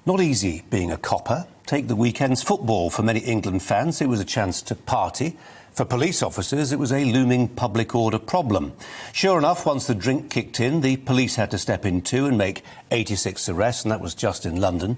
Not easy being a copper. Take the weekend's football. For many England fans, it was a chance to party. For police officers, it was a looming public order problem. Sure enough, once the drink kicked in, the police had to step in too and make 86 arrests, and that was just in London.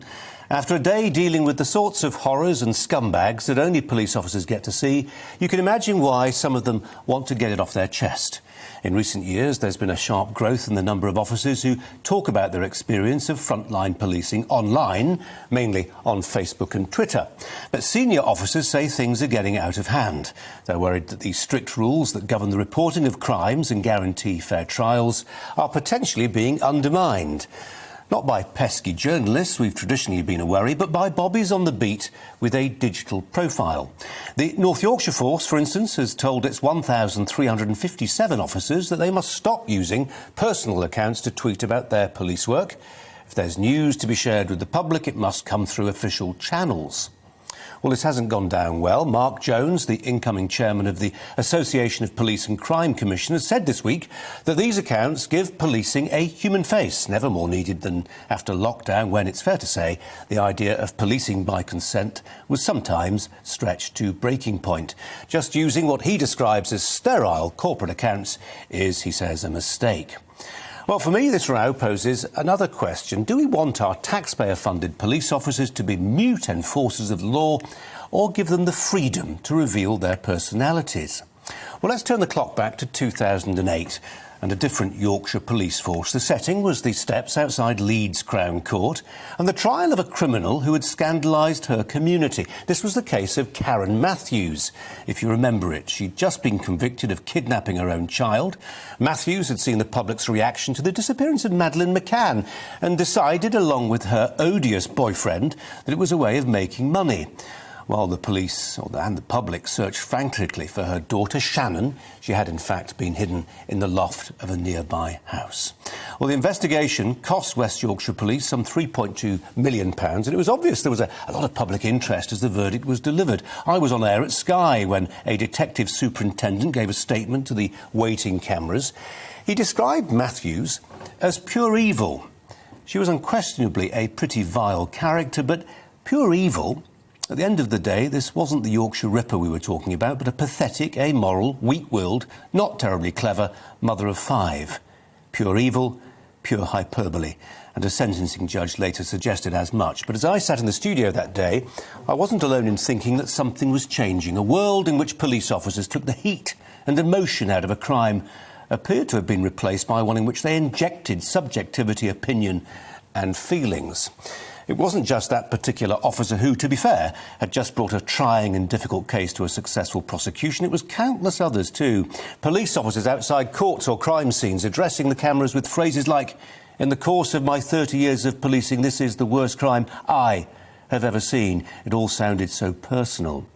After a day dealing with the sorts of horrors and scumbags that only police officers get to see, you can imagine why some of them want to get it off their chest. In recent years, there's been a sharp growth in the number of officers who talk about their experience of frontline policing online, mainly on Facebook and Twitter. But senior officers say things are getting out of hand. They're worried that the strict rules that govern the reporting of crimes and guarantee fair trials are potentially being undermined. Not by pesky journalists, we've traditionally been a worry, but by bobbies on the beat with a digital profile. The North Yorkshire Force, for instance, has told its 1,357 officers that they must stop using personal accounts to tweet about their police work. If there's news to be shared with the public, it must come through official channels. Well, this hasn't gone down well. Mark Jones, the incoming chairman of the Association of Police and Crime Commissioners, said this week that these accounts give policing a human face, never more needed than after lockdown, when, it's fair to say, the idea of policing by consent was sometimes stretched to breaking point. Just using what he describes as sterile corporate accounts is, he says, a mistake. Well, for me, this row poses another question. Do we want our taxpayer-funded police officers to be mute enforcers of the law, or give them the freedom to reveal their personalities? Well, let's turn the clock back to 2008 and a different Yorkshire police force. The setting was the steps outside Leeds Crown Court and the trial of a criminal who had scandalised her community. This was the case of Karen Matthews. If you remember it, she'd just been convicted of kidnapping her own child. Matthews had seen the public's reaction to the disappearance of Madeleine McCann and decided, along with her odious boyfriend, that it was a way of making money. While the police and the public searched frantically for her daughter, Shannon, she had in fact been hidden in the loft of a nearby house. Well, the investigation cost West Yorkshire Police some £3.2 million, and it was obvious there was a lot of public interest as the verdict was delivered. I was on air at Sky when a detective superintendent gave a statement to the waiting cameras. He described Matthews as pure evil. She was unquestionably a pretty vile character, but pure evil. At the end of the day, this wasn't the Yorkshire Ripper we were talking about, but a pathetic, amoral, weak-willed, not terribly clever mother of five. Pure evil, pure hyperbole. And a sentencing judge later suggested as much. But as I sat in the studio that day, I wasn't alone in thinking that something was changing. A world in which police officers took the heat and emotion out of a crime appeared to have been replaced by one in which they injected subjectivity, opinion and feelings. It wasn't just that particular officer who, to be fair, had just brought a trying and difficult case to a successful prosecution. It was countless others too. Police officers outside courts or crime scenes addressing the cameras with phrases like, "In the course of my 30 years of policing, this is the worst crime I have ever seen." It all sounded so personal.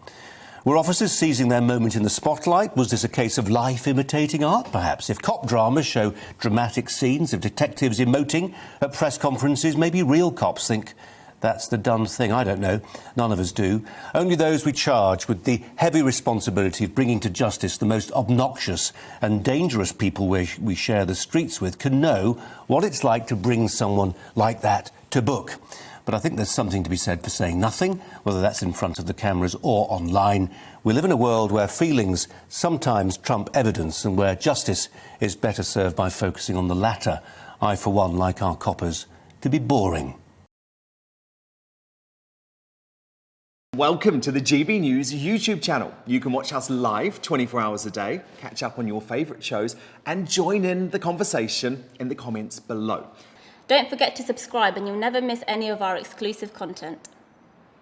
Were officers seizing their moment in the spotlight? Was this a case of life imitating art, perhaps? If cop dramas show dramatic scenes of detectives emoting at press conferences, maybe real cops think that's the done thing. I don't know. None of us do. Only those we charge with the heavy responsibility of bringing to justice the most obnoxious and dangerous people we share the streets with can know what it's like to bring someone like that to book. But I think there's something to be said for saying nothing, whether that's in front of the cameras or online. We live in a world where feelings sometimes trump evidence and where justice is better served by focusing on the latter. I, for one, like our coppers to be boring. Welcome to the GB News YouTube channel. You can watch us live 24 hours a day, catch up on your favourite shows and join in the conversation in the comments below. Don't forget to subscribe and you'll never miss any of our exclusive content.